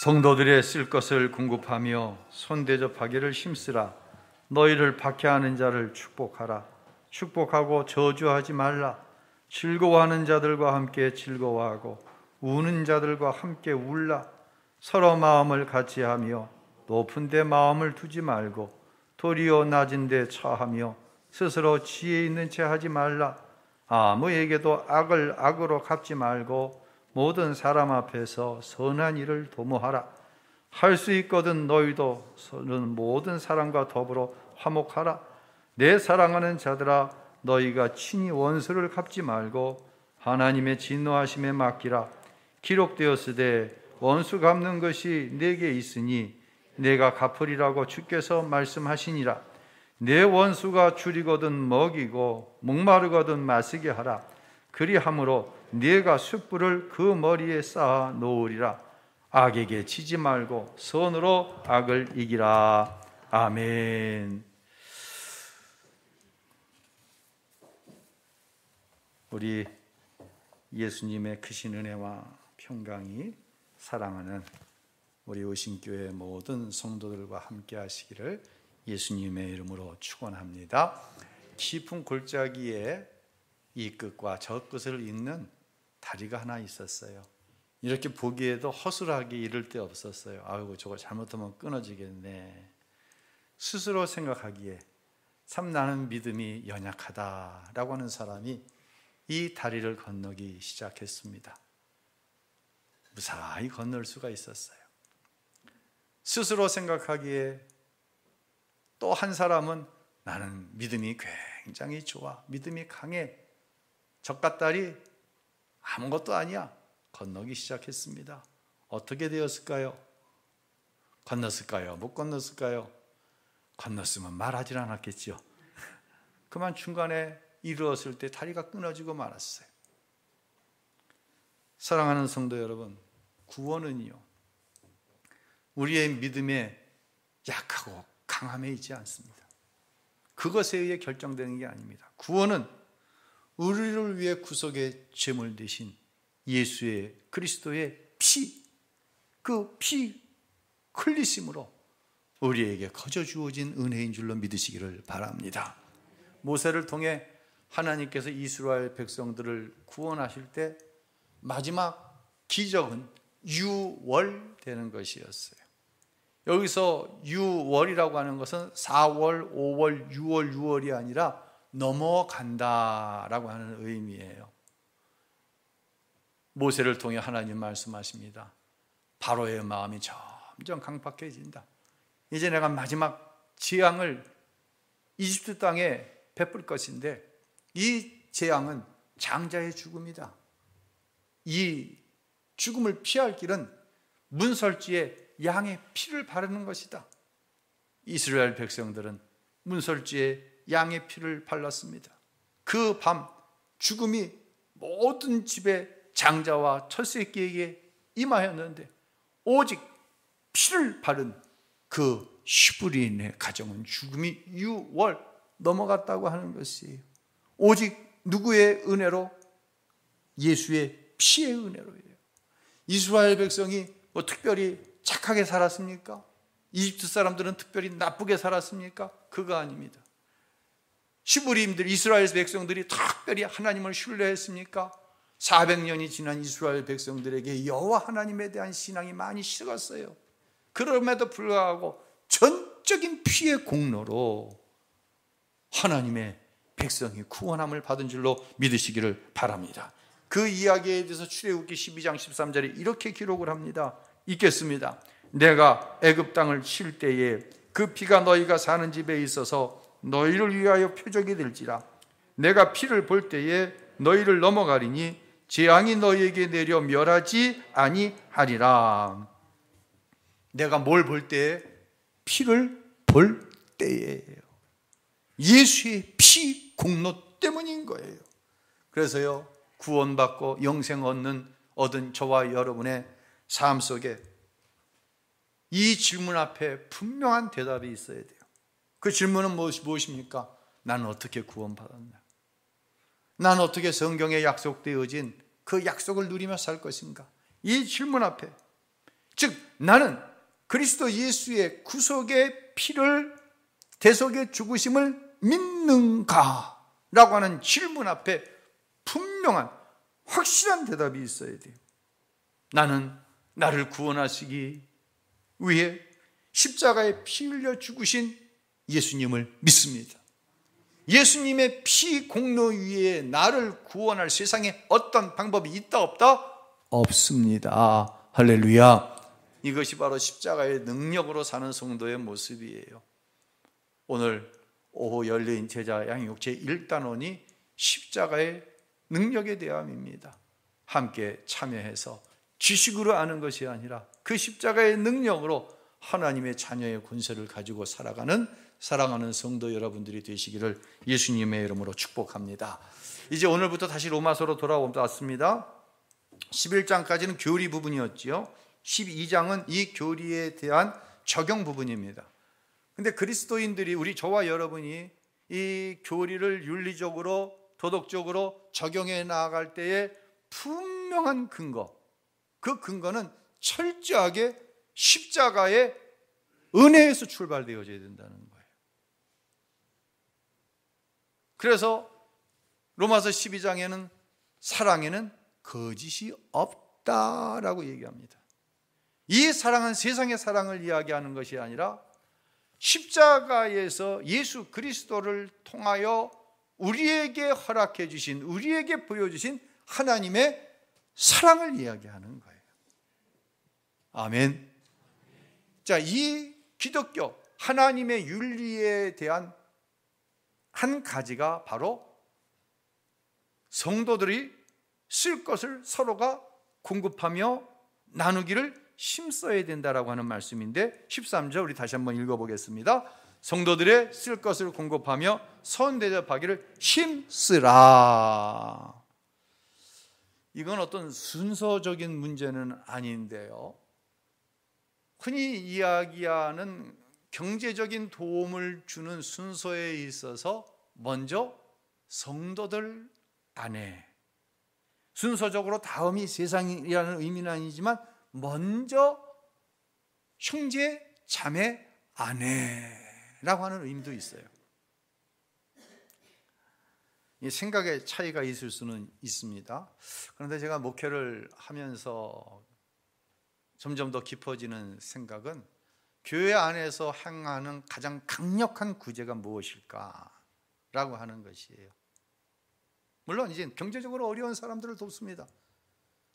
성도들의 쓸 것을 공급하며 손대접하기를 힘쓰라. 너희를 박해하는 자를 축복하라. 축복하고 저주하지 말라. 즐거워하는 자들과 함께 즐거워하고 우는 자들과 함께 울라. 서로 마음을 같이 하며 높은 데 마음을 두지 말고 도리어 낮은 데 처하며 스스로 지혜 있는 채 하지 말라. 아무에게도 악을 악으로 갚지 말고 모든 사람 앞에서 선한 일을 도모하라. 할 수 있거든 너희도 모든 사람과 더불어 화목하라. 내 사랑하는 자들아, 너희가 친히 원수를 갚지 말고 하나님의 진노하심에 맡기라. 기록되었으되 원수 갚는 것이 내게 있으니 내가 갚으리라고 주께서 말씀하시니라. 내 원수가 줄이거든 먹이고 목마르거든 마시게 하라. 그리함으로 네가 숯불을 그 머리에 쌓아 놓으리라. 악에게 지지 말고 선으로 악을 이기라. 아멘. 우리 예수님의 크신 은혜와 평강이 사랑하는 우리 오신교회 모든 성도들과 함께 하시기를 예수님의 이름으로 축원합니다. 깊은 골짜기에 이 끝과 저 끝을 잇는 다리가 하나 있었어요. 이렇게 보기에도 허술하게 이를 데 없었어요. 아이고, 저거 잘못하면 끊어지겠네. 스스로 생각하기에 참 나는 믿음이 연약하다라고 하는 사람이 이 다리를 건너기 시작했습니다. 무사히 건널 수가 있었어요. 스스로 생각하기에 또 한 사람은 나는 믿음이 굉장히 좋아, 믿음이 강해, 저깟 다리 아무것도 아니야, 건너기 시작했습니다. 어떻게 되었을까요? 건넜을까요? 못 건넜을까요? 건넜으면 말하질 않았겠죠. 그만 중간에 이르렀을 때 다리가 끊어지고 말았어요. 사랑하는 성도 여러분, 구원은요, 우리의 믿음에 약하고 강함에 있지 않습니다. 그것에 의해 결정되는 게 아닙니다. 구원은 우리를 위해 구속의 제물 되신 예수의 그리스도의 피, 그 피 흘리심으로 우리에게 거저 주어진 은혜인 줄로 믿으시기를 바랍니다. 모세를 통해 하나님께서 이스라엘 백성들을 구원하실 때 마지막 기적은 유월되는 것이었어요. 여기서 유월이라고 하는 것은 4월, 5월, 6월, 6월이 아니라 넘어간다라고 하는 의미예요. 모세를 통해 하나님 말씀하십니다. 바로의 마음이 점점 강팍해진다. 이제 내가 마지막 재앙을 이집트 땅에 베풀 것인데 이 재앙은 장자의 죽음이다. 이 죽음을 피할 길은 문설주에 양의 피를 바르는 것이다. 이스라엘 백성들은 문설주에 양의 피를 발랐습니다. 그 밤 죽음이 모든 집의 장자와 첫새끼에게 임하였는데 오직 피를 바른 그 슈브리인의 가정은 죽음이 6월 넘어갔다고 하는 것이에요. 오직 누구의 은혜로? 예수의 피의 은혜로예요. 이스라엘 백성이 뭐 특별히 착하게 살았습니까? 이집트 사람들은 특별히 나쁘게 살았습니까? 그거 아닙니다. 시브리임들, 이스라엘 백성들이 특별히 하나님을 신뢰했습니까? 400년이 지난 이스라엘 백성들에게 여호와 하나님에 대한 신앙이 많이 식었어요. 그럼에도 불구하고 전적인 피의 공로로 하나님의 백성이 구원함을 받은 줄로 믿으시기를 바랍니다. 그 이야기에 대해서 출애굽기 12장 13절에 이렇게 기록을 합니다. 읽겠습니다. 내가 애굽 땅을 칠 때에 그 피가 너희가 사는 집에 있어서 너희를 위하여 표적이 될지라. 내가 피를 볼 때에 너희를 넘어가리니 재앙이 너희에게 내려 멸하지 아니하리라. 내가 뭘 볼 때에? 피를 볼 때예요. 예수의 피 공로 때문인 거예요. 그래서요, 구원받고 영생 얻은 저와 여러분의 삶 속에 이 질문 앞에 분명한 대답이 있어야 돼요. 그 질문은 무엇입니까? 나는 어떻게 구원받았나? 나는 어떻게 성경에 약속되어진 그 약속을 누리며 살 것인가? 이 질문 앞에, 즉 나는 그리스도 예수의 구속의 피를 대속의 죽으심을 믿는가? 라고 하는 질문 앞에 분명한 확실한 대답이 있어야 돼요. 나는 나를 구원하시기 위해 십자가에 피 흘려 죽으신 예수님을 믿습니다. 예수님의 피 공로 위에 나를 구원할 세상에 어떤 방법이 있다 없다? 없습니다. 할렐루야. 이것이 바로 십자가의 능력으로 사는 성도의 모습이에요. 오늘 오후 열린 제자 양육 제1단원이 십자가의 능력에 대함입니다. 함께 참여해서 지식으로 아는 것이 아니라 그 십자가의 능력으로 하나님의 자녀의 권세를 가지고 사랑하는 성도 여러분들이 되시기를 예수님의 이름으로 축복합니다. 이제 오늘부터 다시 로마서로 돌아왔습니다. 11장까지는 교리 부분이었지요. 12장은 이 교리에 대한 적용 부분입니다. 근데 그리스도인들이, 우리 저와 여러분이 이 교리를 윤리적으로 도덕적으로 적용해 나아갈 때에 분명한 근거, 그 근거는 철저하게 십자가의 은혜에서 출발되어져야 된다는 거예요. 그래서 로마서 12장에는 사랑에는 거짓이 없다라고 얘기합니다. 이 사랑은 세상의 사랑을 이야기하는 것이 아니라 십자가에서 예수 그리스도를 통하여 우리에게 허락해 주신, 우리에게 보여주신 하나님의 사랑을 이야기하는 거예요. 아멘. 자, 이 기독교 하나님의 윤리에 대한 한 가지가 바로 성도들이 쓸 것을 서로가 공급하며 나누기를 힘써야 된다라고 하는 말씀인데, 13절 우리 다시 한번 읽어보겠습니다. 성도들의 쓸 것을 공급하며 선 대접하기를 힘쓰라. 이건 어떤 순서적인 문제는 아닌데요, 흔히 이야기하는 경제적인 도움을 주는 순서에 있어서 먼저 성도들 안에, 순서적으로 다음이 세상이라는 의미는 아니지만 먼저 형제 자매 아내라고 하는 의미도 있어요. 생각의 차이가 있을 수는 있습니다. 그런데 제가 목회를 하면서 점점 더 깊어지는 생각은 교회 안에서 행하는 가장 강력한 구제가 무엇일까라고 하는 것이에요. 물론 이제 경제적으로 어려운 사람들을 돕습니다.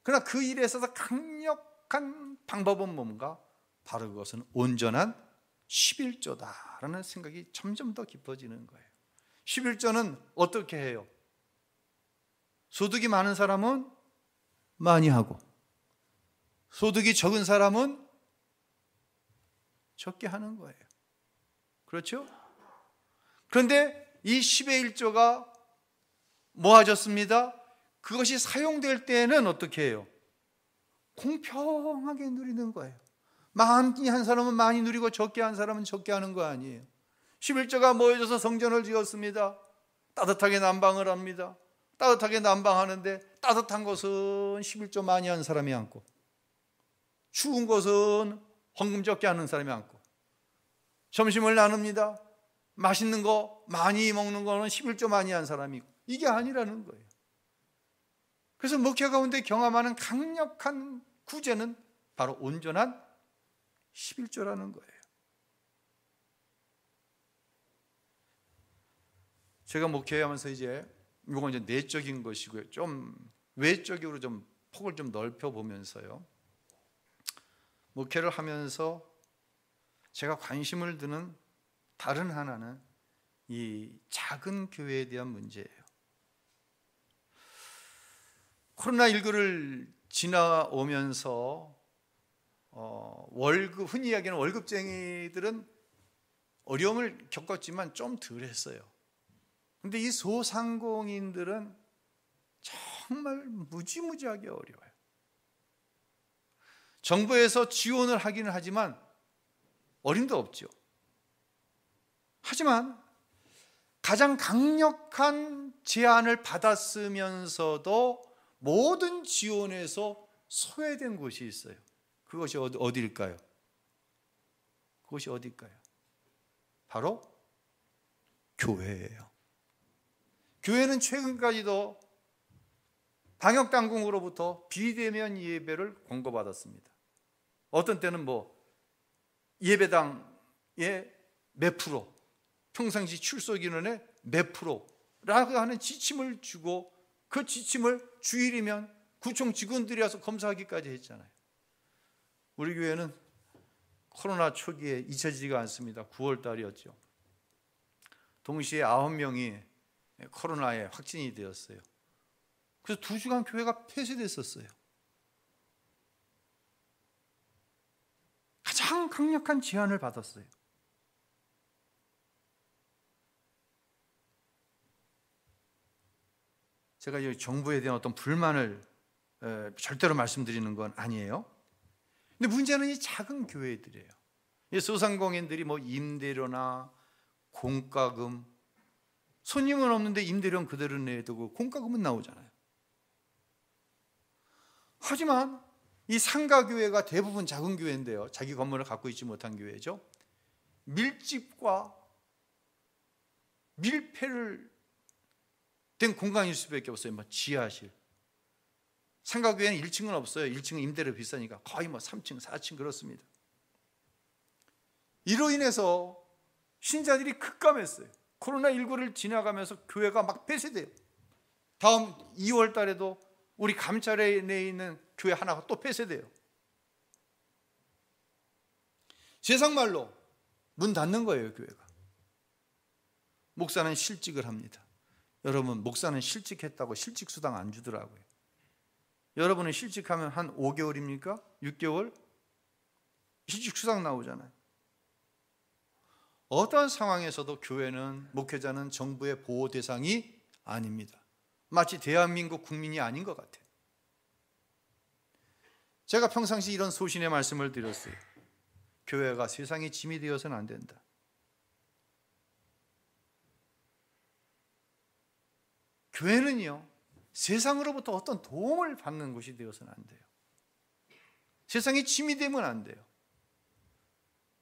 그러나 그 일에 있어서 강력한 방법은 뭔가? 바로 그것은 온전한 11조다라는 생각이 점점 더 깊어지는 거예요. 11조는 어떻게 해요? 소득이 많은 사람은 많이 하고, 소득이 적은 사람은 적게 하는 거예요. 그렇죠? 그런데 이 10의 1조가 모아졌습니다. 그것이 사용될 때는 어떻게 해요? 공평하게 누리는 거예요. 많이 한 사람은 많이 누리고 적게 한 사람은 적게 하는 거 아니에요. 11조가 모여져서 성전을 지었습니다. 따뜻하게 난방을 합니다. 따뜻하게 난방하는데 따뜻한 것은 11조 많이 한 사람이 앉고, 추운 것은 헌금 적게 하는 사람이 앉고, 점심을 나눕니다. 맛있는 거 많이 먹는 거는 11조 많이 한 사람이 있고, 이게 아니라는 거예요. 그래서 목회 가운데 경험하는 강력한 구제는 바로 온전한 11조라는 거예요. 제가 목회하면서 이제 이건 이제 내적인 것이고요, 좀 외적으로 좀 폭을 좀 넓혀 보면서요, 목회를 하면서 제가 관심을 두는 다른 하나는 이 작은 교회에 대한 문제예요. 코로나19를 지나오면서 흔히 이야기하는 월급쟁이들은 어려움을 겪었지만 좀 덜했어요. 그런데 이 소상공인들은 정말 무지무지하게 어려워요. 정부에서 지원을 하기는 하지만 어림도 없죠. 하지만 가장 강력한 제안을 받았으면서도 모든 지원에서 소외된 곳이 있어요. 그것이 어디일까요? 그것이 어디일까요? 바로 교회예요. 교회는 최근까지도 방역당국으로부터 비대면 예배를 권고받았습니다. 어떤 때는 예배당의 몇 프로, 평상시 출석 인원의 몇 프로라고 하는 지침을 주고 그 지침을 주일이면 구청 직원들이 와서 검사하기까지 했잖아요. 우리 교회는 코로나 초기에 잊혀지지가 않습니다. 9월 달이었죠. 동시에 9명이 코로나에 확진이 되었어요. 그래서 2주간 교회가 폐쇄됐었어요. 가장 강력한 제한을 받았어요. 제가 정부에 대한 어떤 불만을 절대로 말씀드리는 건 아니에요. 근데 문제는 이 작은 교회들이에요. 이 소상공인들이 임대료나 공과금, 손님은 없는데 임대료는 그대로 내야 되고 공과금은 나오잖아요. 하지만 이 상가교회가 대부분 작은 교회인데요, 자기 건물을 갖고 있지 못한 교회죠. 밀집과 밀폐를 된 공간일 수밖에 없어요. 지하실. 상가교회는 1층은 없어요. 1층은 임대료 비싸니까 거의 3층, 4층 그렇습니다. 이로 인해서 신자들이 급감했어요. 코로나19를 지나가면서 교회가 막 폐쇄돼요. 다음 2월 달에도 우리 감찰에 내에 있는 교회 하나가 또 폐쇄돼요. 세상 말로 문 닫는 거예요, 교회가. 목사는 실직을 합니다. 여러분, 목사는 실직했다고 실직 수당 안 주더라고요. 여러분은 실직하면 한 5개월입니까? 6개월? 실직 수당 나오잖아요. 어떤 상황에서도 교회는, 목회자는 정부의 보호 대상이 아닙니다. 마치 대한민국 국민이 아닌 것 같아요. 제가 평상시 이런 소신의 말씀을 드렸어요. 교회가 세상의 짐이 되어서는 안 된다. 교회는요, 세상으로부터 어떤 도움을 받는 곳이 되어서는 안 돼요. 세상의 짐이 되면 안 돼요.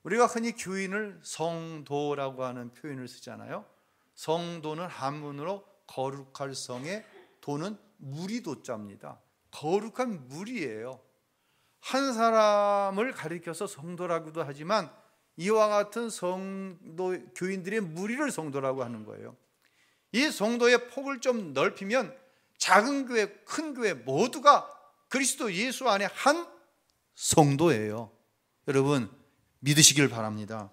우리가 흔히 교인을 성도라고 하는 표현을 쓰잖아요. 성도는 한문으로 거룩할 성의 도는 무리도자입니다. 거룩한 무리예요. 한 사람을 가리켜서 성도라고도 하지만 이와 같은 성도 교인들의 무리를 성도라고 하는 거예요. 이 성도의 폭을 좀 넓히면 작은 교회, 큰 교회 모두가 그리스도 예수 안에 한 성도예요. 여러분, 믿으시길 바랍니다.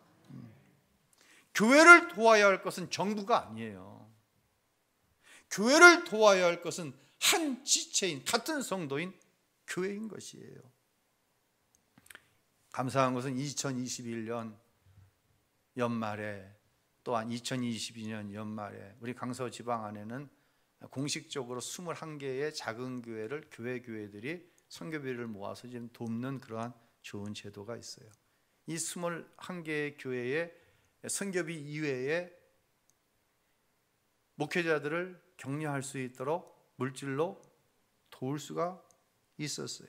교회를 도와야 할 것은 정부가 아니에요. 교회를 도와야 할 것은 한 지체인, 같은 성도인 교회인 것이에요. 감사한 것은 2021년 연말에, 또한 2022년 연말에 우리 강서 지방 안에는 공식적으로 21개의 작은 교회를, 교회들이 선교비를 모아서 지금 돕는 그러한 좋은 제도가 있어요. 이 21개의 교회의 선교비 이외에 목회자들을 격려할 수 있도록 물질로 도울 수가 있었어요.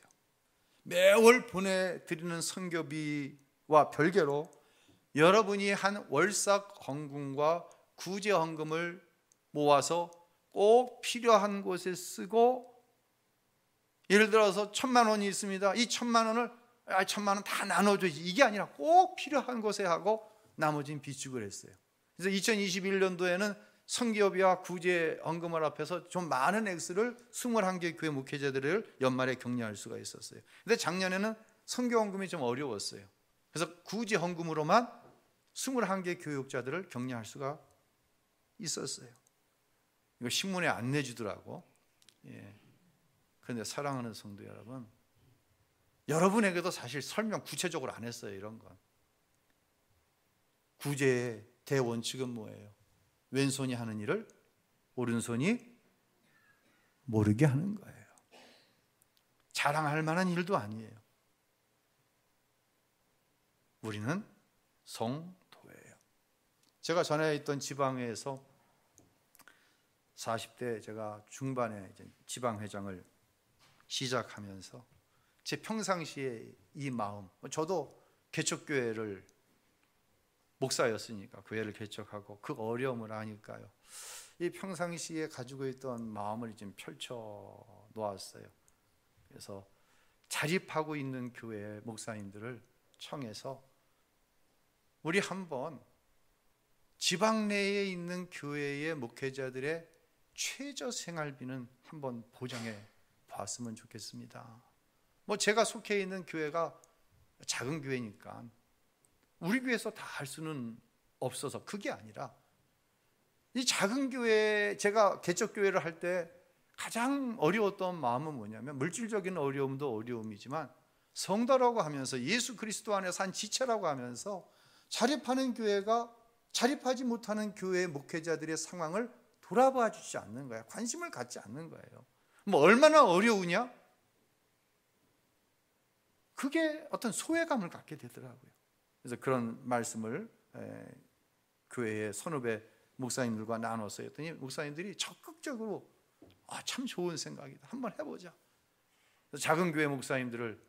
매월 보내드리는 선교비와 별개로 여러분이 한 월삭 헌금과 구제 헌금을 모아서 꼭 필요한 곳에 쓰고, 예를 들어서 1,000만 원이 있습니다. 이 1,000만 원을 1,000만 원 다 나눠줘야지, 이게 아니라 꼭 필요한 곳에 하고 나머지는 비축을 했어요. 그래서 2021년도에는 선교비와 구제 헌금을 합해서 좀 많은 액수를 21개 교회 목회자들을 연말에 격려할 수가 있었어요. 근데 작년에는 선교 헌금이 좀 어려웠어요. 그래서 구제 헌금으로만 21개 교육자들을 격려할 수가 있었어요. 이거 신문에 안 내주더라고. 그런데 사랑하는 성도 여러분, 여러분에게도 사실 설명 구체적으로 안 했어요. 이런 건. 구제의 대원칙은 뭐예요? 왼손이 하는 일을 오른손이 모르게 하는 거예요. 자랑할 만한 일도 아니에요. 우리는 성도예요. 제가 전에 있던 지방회에서 40대 제가 중반에 이제 지방회장을 시작하면서 제 평상시에 이 마음, 저도 개척교회를 목사였으니까 교회를 개척하고 그 어려움을 아니까요. 이 평상시에 가지고 있던 마음을 좀 펼쳐 놓았어요. 그래서 자립하고 있는 교회 목사님들을 청해서 우리 한번 지방 내에 있는 교회의 목회자들의 최저 생활비는 한번 보장해 봤으면 좋겠습니다. 제가 속해 있는 교회가 작은 교회니까 우리 교회에서 다 할 수는 없어서 그게 아니라 이 작은 교회, 제가 개척교회를 할 때 가장 어려웠던 마음은 뭐냐면 물질적인 어려움도 어려움이지만 성도라고 하면서 예수 그리스도 안에 산 지체라고 하면서 자립하는 교회가 자립하지 못하는 교회 목회자들의 상황을 돌아봐 주지 않는 거예요. 관심을 갖지 않는 거예요. 얼마나 어려우냐? 그게 어떤 소외감을 갖게 되더라고요. 그래서 그런 말씀을 교회의 선후배 목사님들과 나눠서 했더니 목사님들이 적극적으로 참 좋은 생각이다. 한번 해보자. 작은 교회 목사님들을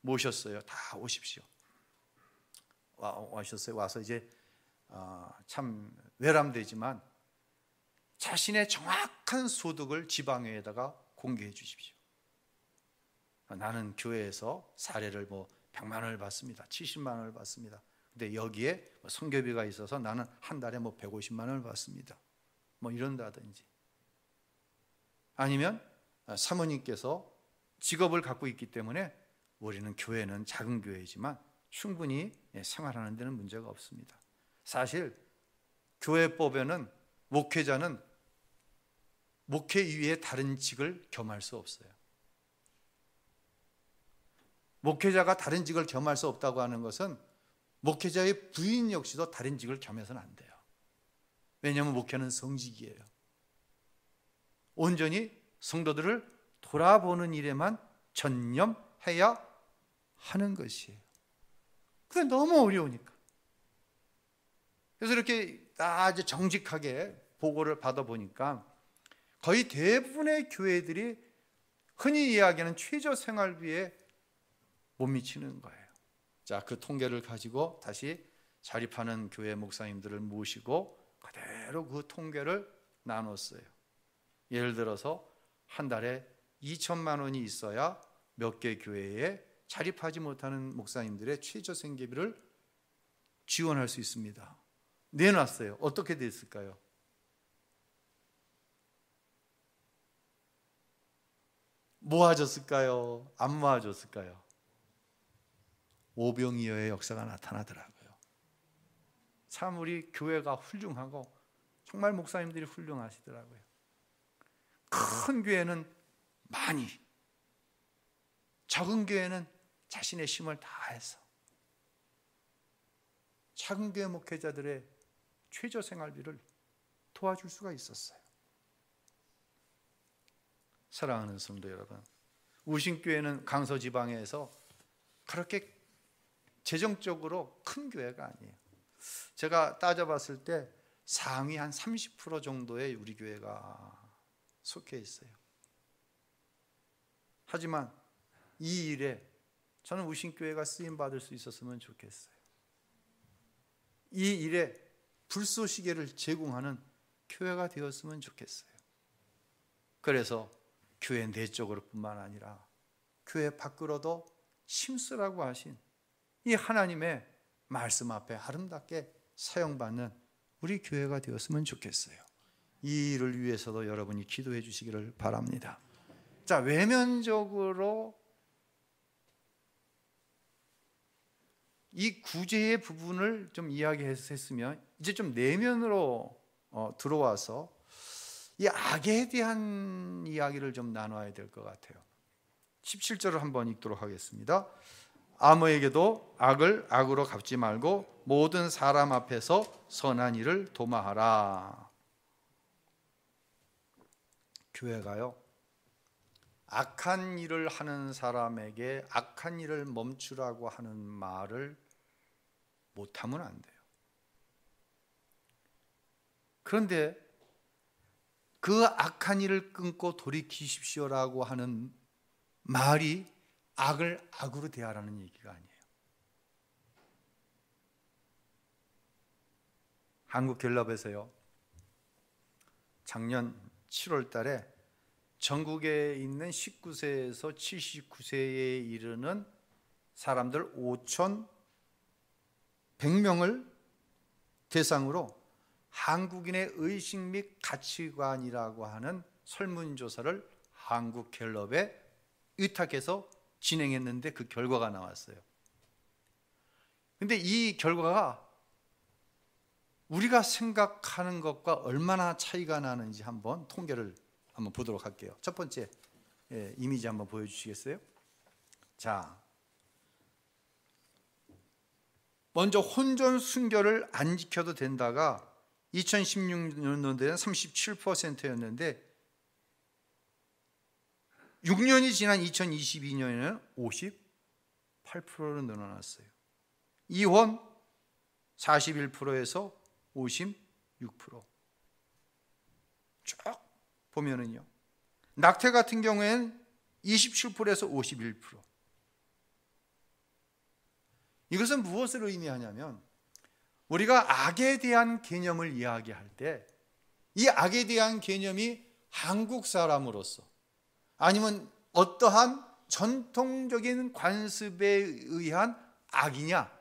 모셨어요. 다 오십시오. 와셨어요. 와서 이제 참 외람되지만 자신의 정확한 소득을 지방회에다가 공개해 주십시오. 나는 교회에서 사례를 100만 원을 받습니다. 70만 원을 받습니다. 근데 여기에 선교비가 있어서 나는 한 달에 150만 원을 받습니다. 이런다든지. 아니면 사모님께서 직업을 갖고 있기 때문에 우리는 교회는 작은 교회이지만 충분히 생활하는 데는 문제가 없습니다. 사실 교회법에는 목회자는 목회 이외에 다른 직을 겸할 수 없어요. 목회자가 다른 직을 겸할 수 없다고 하는 것은 목회자의 부인 역시도 다른 직을 겸해서는 안 돼요. 왜냐하면 목회는 성직이에요. 온전히 성도들을 돌아보는 일에만 전념해야 하는 것이에요. 그게 너무 어려우니까. 그래서 이렇게 아주 정직하게 보고를 받아보니까 거의 대부분의 교회들이 흔히 이야기하는 최저 생활비에 못 미치는 거예요. 자, 그 통계를 가지고 다시 자립하는 교회 목사님들을 모시고 그대로 그 통계를 나눴어요. 예를 들어서 한 달에 2천만 원이 있어야 몇 개 교회에 자립하지 못하는 목사님들의 최저 생계비를 지원할 수 있습니다. 내놨어요. 어떻게 됐을까요? 모아졌을까요? 안 모아졌을까요? 오병이어의 역사가 나타나더라고요. 참 우리 교회가 훌륭하고 정말 목사님들이 훌륭하시더라고요. 큰 교회는 많이, 적은 교회는 자신의 힘을 다해서 작은 교회 목회자들의 최저 생활비를 도와줄 수가 있었어요. 사랑하는 성도 여러분, 우신교회는 강서지방에서 그렇게 재정적으로 큰 교회가 아니에요. 제가 따져봤을 때 상위 한 30% 정도의 우리 교회가 속해 있어요. 하지만 이 일에 저는 우신교회가 쓰임받을 수 있었으면 좋겠어요. 이 일에 불쏘시개를 제공하는 교회가 되었으면 좋겠어요. 그래서 교회 내적으로 뿐만 아니라 교회 밖으로도 심쓰라고 하신 이 하나님의 말씀 앞에 아름답게 사용받는 우리 교회가 되었으면 좋겠어요. 이 일을 위해서도 여러분이 기도해 주시기를 바랍니다. 자, 외면적으로 이 구제의 부분을 좀 이야기했으면 이제 좀 내면으로 들어와서 이 악에 대한 이야기를 좀 나눠야 될 것 같아요. 17절을 한번 읽도록 하겠습니다. 아무에게도 악을 악으로 갚지 말고 모든 사람 앞에서 선한 일을 도모하라. 교회가요, 악한 일을 하는 사람에게 악한 일을 멈추라고 하는 말을 못하면 안 돼요. 그런데 그 악한 일을 끊고 돌이키십시오라고 하는 말이 악을 악으로 대하라는 얘기가 아니에요. 한국갤럽에서요, 작년 7월 달에 전국에 있는 19세에서 79세에 이르는 사람들 5,100명을 대상으로 한국인의 의식 및 가치관이라고 하는 설문조사를 한국갤럽에 위탁해서 진행했는데 그 결과가 나왔어요. 근데 이 결과가 우리가 생각하는 것과 얼마나 차이가 나는지 한번 통계를 한번 보도록 할게요. 첫 번째 이미지 한번 보여주시겠어요? 자, 먼저 혼전 순결을 안 지켜도 된다가 2016년도에는 37%였는데 6년이 지난 2022년에는 58%로 늘어났어요. 이혼 41%에서 56%. 쭉 보면은요, 낙태 같은 경우에는 27%에서 51%. 이것은 무엇을 의미하냐면, 우리가 악에 대한 개념을 이야기할 때 이 악에 대한 개념이 한국 사람으로서 아니면 어떠한 전통적인 관습에 의한 악이냐,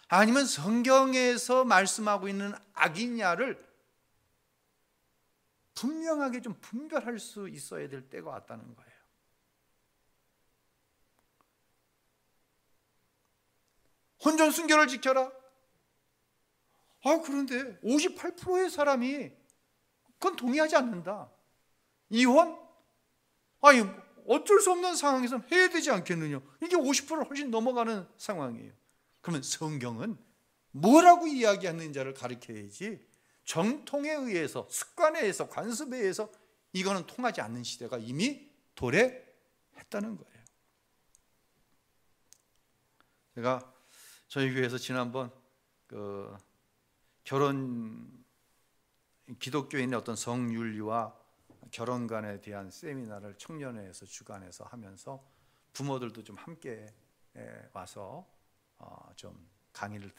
아니면 성경에서 말씀하고 있는 악이냐를 분명하게 좀 분별할 수 있어야 될 때가 왔다는 거예요. 혼전 순결을 지켜라. 그런데 58%의 사람이 그건 동의하지 않는다. 이혼? 어쩔 수 없는 상황에서 해야 되지 않겠느냐. 이게 50%를 훨씬 넘어가는 상황이에요. 그러면 성경은 뭐라고 이야기하는지를 가르쳐야지, 정통에 의해서, 습관에 의해서, 관습에 의해서 이거는 통하지 않는 시대가 이미 도래했다는 거예요. 제가 저희 교회에서 지난번 기독교인의 어떤 성윤리와 결혼관에 대한 세미나를 청년회에서 주관해서 하면서 부모들도 좀 함께 와서 좀 강의를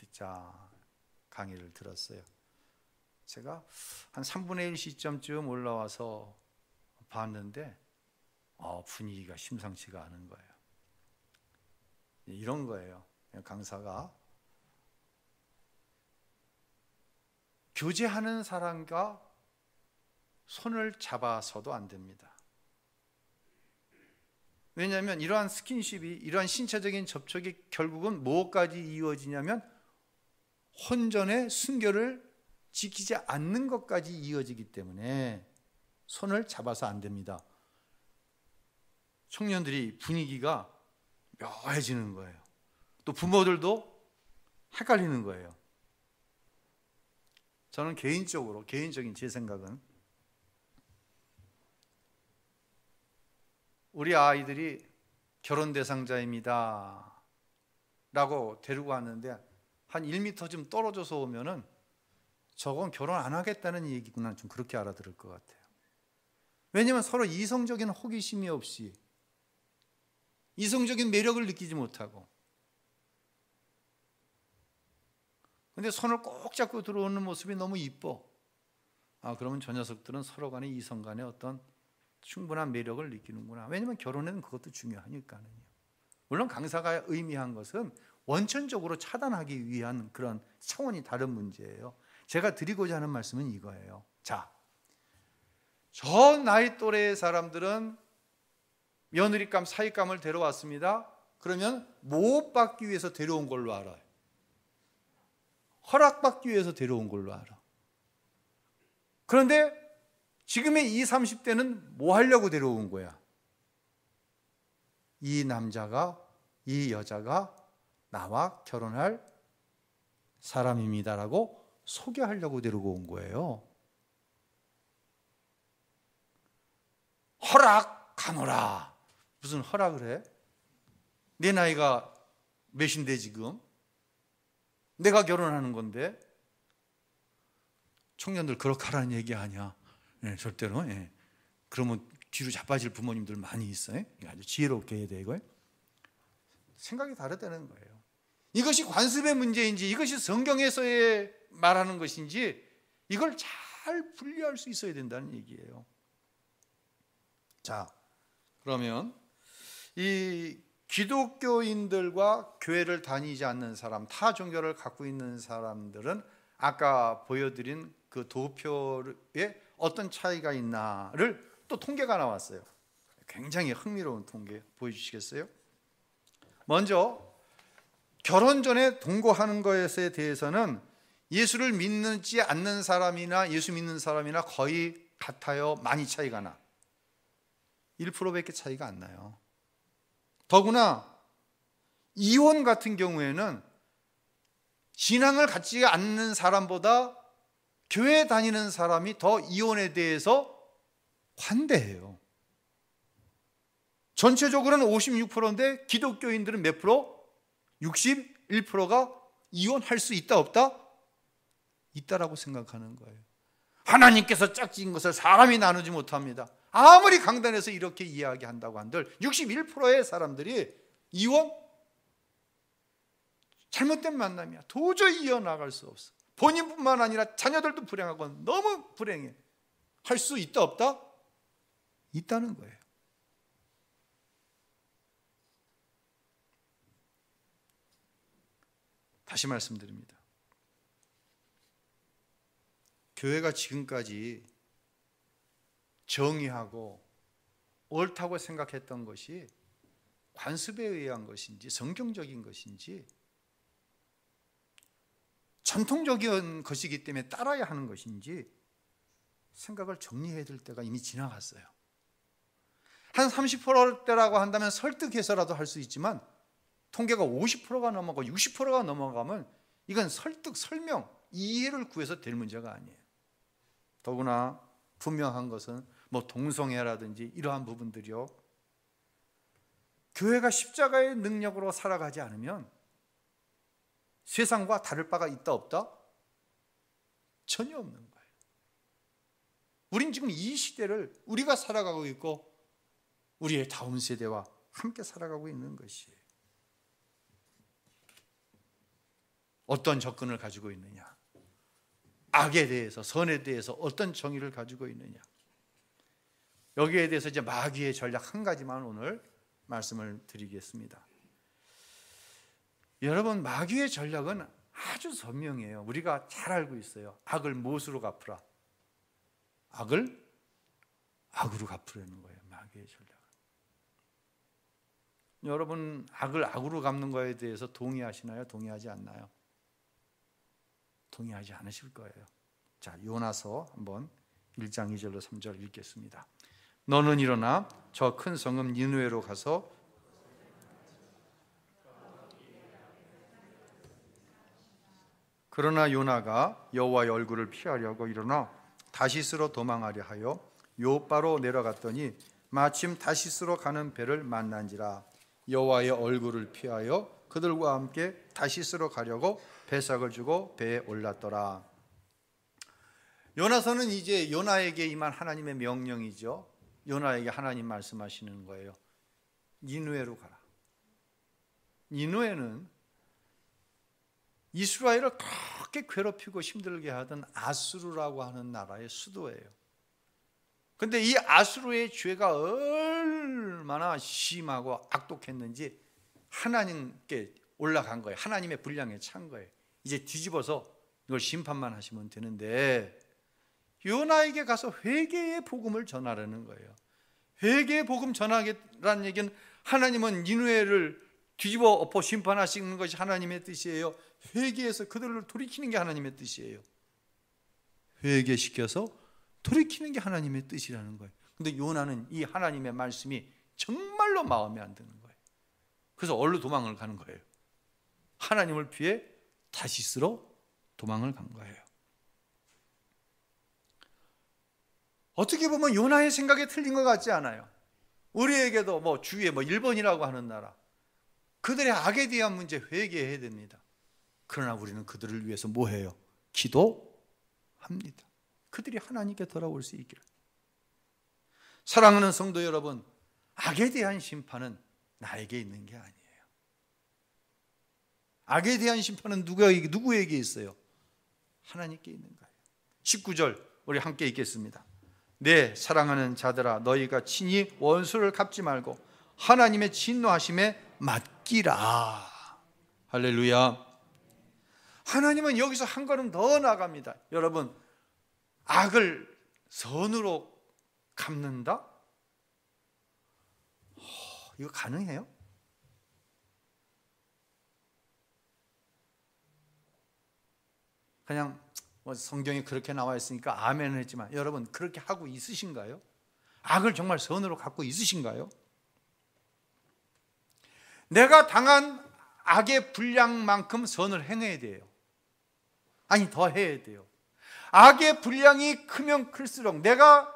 들었어요. 제가 한 3분의 1 시점쯤 올라와서 봤는데 분위기가 심상치가 않은 거예요. 이런 거예요. 강사가 교제하는 사람과 손을 잡아서도 안 됩니다. 왜냐하면 이러한 스킨십이, 이러한 신체적인 접촉이 결국은 무엇까지 이어지냐면 혼전의 순결을 지키지 않는 것까지 이어지기 때문에 손을 잡아서 안 됩니다. 청년들이 분위기가 묘해지는 거예요. 또 부모들도 헷갈리는 거예요. 저는 개인적인 제 생각은, 우리 아이들이 결혼 대상자입니다 라고 데리고 왔는데 한 1m 좀 떨어져서 오면은 저건 결혼 안 하겠다는 얘기구나, 좀 그렇게 알아들을 것 같아요. 왜냐하면 서로 이성적인 호기심이 없이, 이성적인 매력을 느끼지 못하고, 근데 손을 꼭 잡고 들어오는 모습이 너무 이뻐. 그러면 저 녀석들은 서로 간의 이성 간의 어떤 충분한 매력을 느끼는구나. 왜냐하면 결혼에는 그것도 중요하니까요. 물론 강사가 의미한 것은 원천적으로 차단하기 위한 그런 차원이 다른 문제예요. 제가 드리고자 하는 말씀은 이거예요. 자, 저 나이 또래의 사람들은 며느리감, 사위감을 데려왔습니다. 그러면 못 받기 위해서 데려온 걸로 알아요. 허락받기 위해서 데려온 걸로 알아. 그런데 지금의 20, 30대는 뭐 하려고 데려온 거야? 이 남자가, 이 여자가 나와 결혼할 사람입니다라고 소개하려고 데리고 온 거예요. 허락하노라. 무슨 허락을 해? 내 나이가 몇인데 지금? 내가 결혼하는 건데. 청년들 그렇게 하라는 얘기 아니야. 절대로. 그러면 뒤로 자빠질 부모님들 많이 있어요. 아주 지혜롭게 해야 돼 이거요. 생각이 다르다는 거예요. 이것이 관습의 문제인지 이것이 성경에서의 말하는 것인지 이걸 잘 분리할 수 있어야 된다는 얘기예요. 자, 그러면 이 기독교인들과 교회를 다니지 않는 사람, 타 종교를 갖고 있는 사람들은 아까 보여드린 그 도표에 어떤 차이가 있나를 또 통계가 나왔어요. 굉장히 흥미로운 통계 보여주시겠어요? 먼저 결혼 전에 동거하는 것에 대해서는 예수를 믿지 않는 사람이나 예수 믿는 사람이나 거의 같아요. 많이 차이가 나. 1%밖에 차이가 안 나요. 더구나 이혼 같은 경우에는 신앙을 갖지 않는 사람보다 교회 다니는 사람이 더 이혼에 대해서 관대해요. 전체적으로는 56%인데 기독교인들은 몇 프로? 61%가 이혼할 수 있다 없다? 있다라고 생각하는 거예요. 하나님께서 짝지은 것을 사람이 나누지 못합니다. 아무리 강단에서 이렇게 이야기한다고 한들 61%의 사람들이 이혼 잘못된 만남이야. 도저히 이어나갈 수 없어. 본인뿐만 아니라 자녀들도 불행하고 너무 불행해. 할 수 있다 없다? 있다는 거예요. 다시 말씀드립니다. 교회가 지금까지 정의하고 옳다고 생각했던 것이 관습에 의한 것인지 성경적인 것인지 전통적인 것이기 때문에 따라야 하는 것인지 생각을 정리해야 될 때가 이미 지나갔어요. 한 30%대라고 한다면 설득해서라도 할 수 있지만 통계가 50%가 넘어가고 60%가 넘어가면 이건 설득, 설명, 이해를 구해서 될 문제가 아니에요. 더구나 분명한 것은 뭐 동성애라든지 이러한 부분들이요. 교회가 십자가의 능력으로 살아가지 않으면 세상과 다를 바가 있다 없다? 전혀 없는 거예요. 우린 지금 이 시대를 우리가 살아가고 있고 우리의 다음 세대와 함께 살아가고 있는 것이에요. 어떤 접근을 가지고 있느냐? 악에 대해서, 선에 대해서 어떤 정의를 가지고 있느냐? 여기에 대해서 이제 마귀의 전략 한 가지만 오늘 말씀을 드리겠습니다. 여러분, 마귀의 전략은 아주 선명해요. 우리가 잘 알고 있어요. 악을 무엇으로 갚으라? 악을 악으로 갚으라는 거예요. 마귀의 전략은. 여러분, 악을 악으로 갚는 거에 대해서 동의하시나요? 동의하지 않나요? 동의하지 않으실 거예요. 자, 요나서 한번 1장 2절로 3절 읽겠습니다. 너는 일어나 저 큰 성읍 니느웨로 가서 그러나 요나가 여호와의 얼굴을 피하려고 일어나 다시스로 도망하려 하여 요바로 내려갔더니 마침 다시스로 가는 배를 만난지라. 여호와의 얼굴을 피하여 그들과 함께 다시스로 가려고 배삭을 주고 배에 올랐더라. 요나서는 이제 요나에게 임한 하나님의 명령이죠. 요나에게 하나님 말씀하시는 거예요. 니느웨로 가라. 니느웨는 이스라엘을 그렇게 괴롭히고 힘들게 하던 아수르라고 하는 나라의 수도예요. 그런데 이 아수르의 죄가 얼마나 심하고 악독했는지 하나님께 올라간 거예요. 하나님의 분량에 찬 거예요. 이제 뒤집어서 이걸 심판만 하시면 되는데 요나에게 가서 회개의 복음을 전하라는 거예요. 회개의 복음 전하라는 얘기는 하나님은 니느웨를 뒤집어 엎어 심판하시는 것이 하나님의 뜻이에요. 회개해서 그들을 돌이키는 게 하나님의 뜻이에요. 회개시켜서 돌이키는 게 하나님의 뜻이라는 거예요. 근데 요나는 이 하나님의 말씀이 정말로 마음에 안 드는 거예요. 그래서 얼른 도망을 가는 거예요. 하나님을 피해 다시스로 도망을 간 거예요. 어떻게 보면 요나의 생각에 틀린 것 같지 않아요. 우리에게도 뭐 주위에 뭐 일본이라고 하는 나라, 그들의 악에 대한 문제 회개해야 됩니다. 그러나 우리는 그들을 위해서 뭐 해요? 기도합니다. 그들이 하나님께 돌아올 수 있기를. 사랑하는 성도 여러분, 악에 대한 심판은 나에게 있는 게 아니에요. 악에 대한 심판은 누구에게 있어요? 하나님께 있는 거예요. 19절 우리 함께 읽겠습니다. 내 사랑하는 자들아, 너희가 친히 원수를 갚지 말고 하나님의 진노하심에 맡기라. 할렐루야. 하나님은 여기서 한 걸음 더 나아갑니다. 여러분, 악을 선으로 갚는다? 이거 가능해요? 그냥 성경에 그렇게 나와 있으니까 아멘을 했지만 여러분, 그렇게 하고 있으신가요? 악을 정말 선으로 갖고 있으신가요? 내가 당한 악의 분량만큼 선을 행해야 돼요. 아니, 더 해야 돼요. 악의 분량이 크면 클수록, 내가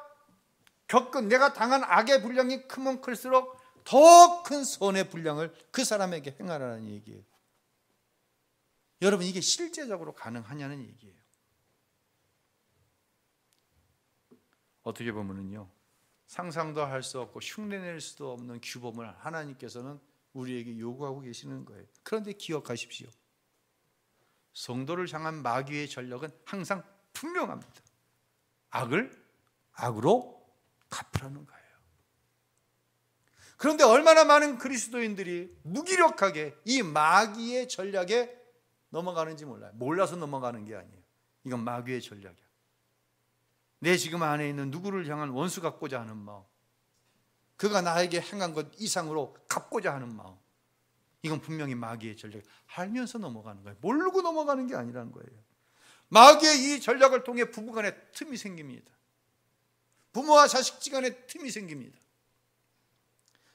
당한 악의 분량이 크면 클수록 더 큰 선의 분량을 그 사람에게 행하라는 얘기예요. 여러분, 이게 실제적으로 가능하냐는 얘기예요. 어떻게 보면은요, 상상도 할 수 없고 흉내낼 수도 없는 규범을 하나님께서는 우리에게 요구하고 계시는 거예요. 그런데 기억하십시오. 성도를 향한 마귀의 전략은 항상 분명합니다. 악을 악으로 갚으라는 거예요. 그런데 얼마나 많은 그리스도인들이 무기력하게 이 마귀의 전략에 넘어가는지 몰라요. 몰라서 넘어가는 게 아니에요. 이건 마귀의 전략이야. 내 지금 안에 있는 누구를 향한 원수 갚고자 하는 마음, 그가 나에게 행한 것 이상으로 갚고자 하는 마음, 이건 분명히 마귀의 전략. 알면서 넘어가는 거예요. 모르고 넘어가는 게 아니라는 거예요. 마귀의 이 전략을 통해 부부간에 틈이 생깁니다. 부모와 자식 간에 틈이 생깁니다.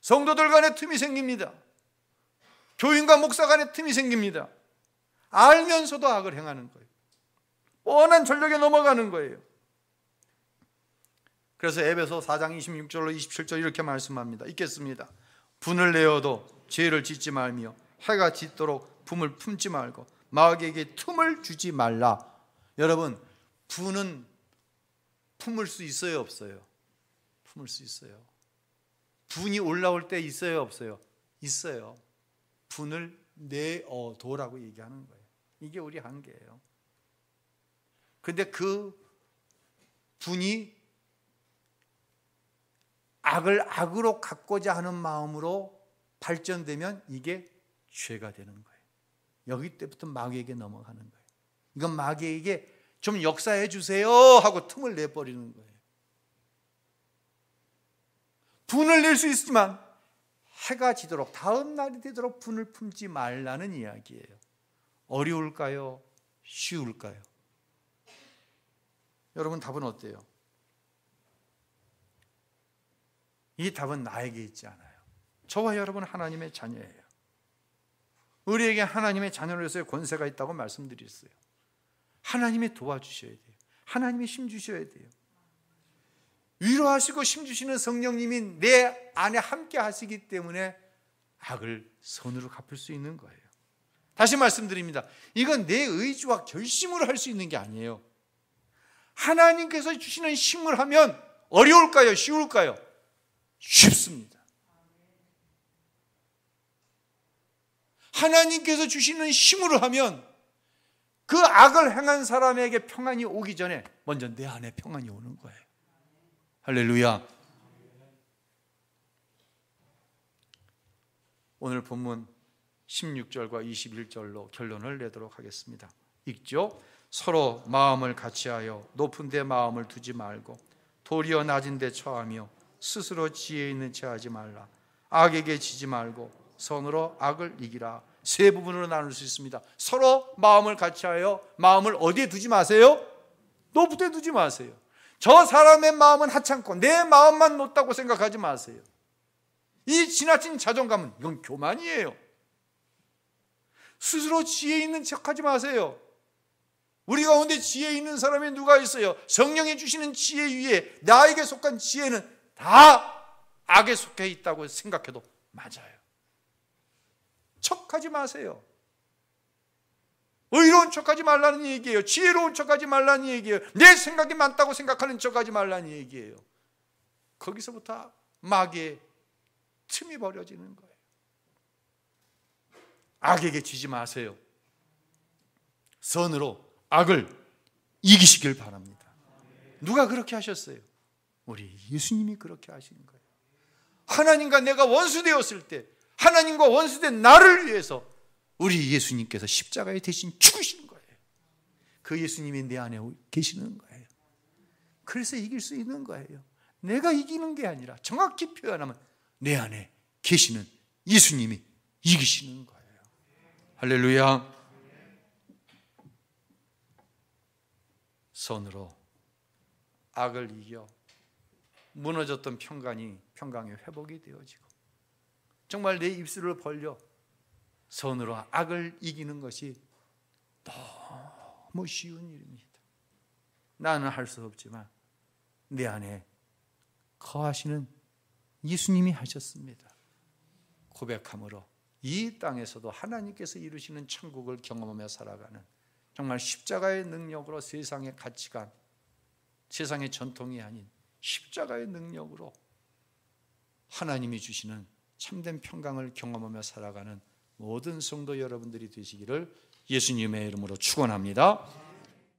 성도들 간에 틈이 생깁니다. 교인과 목사 간에 틈이 생깁니다. 알면서도 악을 행하는 거예요. 뻔한 전략에 넘어가는 거예요. 그래서 에베소 4장 26절로 27절 이렇게 말씀합니다. 읽겠습니다. 분을 내어도 죄를 짓지 말며 해가 짙도록 품을 품지 말고 마귀에게 틈을 주지 말라. 여러분, 분은 품을 수 있어요, 없어요? 품을 수 있어요. 분이 올라올 때 있어요, 없어요? 있어요. 분을 내어도라고 얘기하는 거예요. 이게 우리 한계예요. 근데 그 분이 악을 악으로 갚고자 하는 마음으로 발전되면 이게 죄가 되는 거예요. 여기 때부터 마귀에게 넘어가는 거예요. 이건 마귀에게 좀 역사해 주세요 하고 틈을 내버리는 거예요. 분을 낼 수 있지만 해가 지도록, 다음 날이 되도록 분을 품지 말라는 이야기예요. 어려울까요? 쉬울까요? 여러분, 답은 어때요? 이 답은 나에게 있지 않아요. 저와 여러분 하나님의 자녀예요. 우리에게 하나님의 자녀로서의 권세가 있다고 말씀드렸어요. 하나님이 도와주셔야 돼요. 하나님이 힘주셔야 돼요. 위로하시고 힘주시는 성령님이 내 안에 함께 하시기 때문에 악을 선으로 갚을 수 있는 거예요. 다시 말씀드립니다. 이건 내 의지와 결심으로 할 수 있는 게 아니에요. 하나님께서 주시는 힘을 하면 어려울까요? 쉬울까요? 쉽습니다. 하나님께서 주시는 힘으로 하면 그 악을 행한 사람에게 평안이 오기 전에 먼저 내 안에 평안이 오는 거예요. 할렐루야. 오늘 본문 16절과 21절로 결론을 내도록 하겠습니다. 읽죠. 서로 마음을 같이하여 높은 데 마음을 두지 말고 도리어 낮은 데 처하며 스스로 지혜 있는 체 하지 말라. 악에게 지지 말고 선으로 악을 이기라. 세 부분으로 나눌 수 있습니다. 서로 마음을 같이하여, 마음을 어디에 두지 마세요? 높은 데 두지 마세요. 저 사람의 마음은 하찮고 내 마음만 높다고 생각하지 마세요. 이 지나친 자존감은 이건 교만이에요. 스스로 지혜 있는 척하지 마세요. 우리 가운데 지혜 있는 사람이 누가 있어요? 성령이 주시는 지혜 위에 나에게 속한 지혜는 다 악에 속해 있다고 생각해도 맞아요. 척하지 마세요. 의로운 척하지 말라는 얘기예요. 지혜로운 척하지 말라는 얘기예요. 내 생각이 많다고 생각하는 척하지 말라는 얘기예요. 거기서부터 마귀의 틈이 벌어지는 거예요. 악에게 지지 마세요. 선으로 악을 이기시길 바랍니다. 누가 그렇게 하셨어요? 우리 예수님이 그렇게 하시는 거예요. 하나님과 내가 원수되었을 때 하나님과 원수된 나를 위해서 우리 예수님께서 십자가에 대신 죽으신 거예요. 그 예수님이 내 안에 계시는 거예요. 그래서 이길 수 있는 거예요. 내가 이기는 게 아니라 정확히 표현하면 내 안에 계시는 예수님이 이기시는 거예요. 할렐루야. 선으로 악을 이겨 무너졌던 평강이 회복이 되어지고 정말 내 입술을 벌려 선으로 악을 이기는 것이 너무 쉬운 일입니다. 나는 할 수 없지만 내 안에 거하시는 예수님이 하셨습니다. 고백함으로 이 땅에서도 하나님께서 이루시는 천국을 경험하며 살아가는 정말 십자가의 능력으로 세상의 가치관, 세상의 전통이 아닌 십자가의 능력으로 하나님이 주시는 참된 평강을 경험하며 살아가는 모든 성도 여러분들이 되시기를 예수님의 이름으로 축원합니다.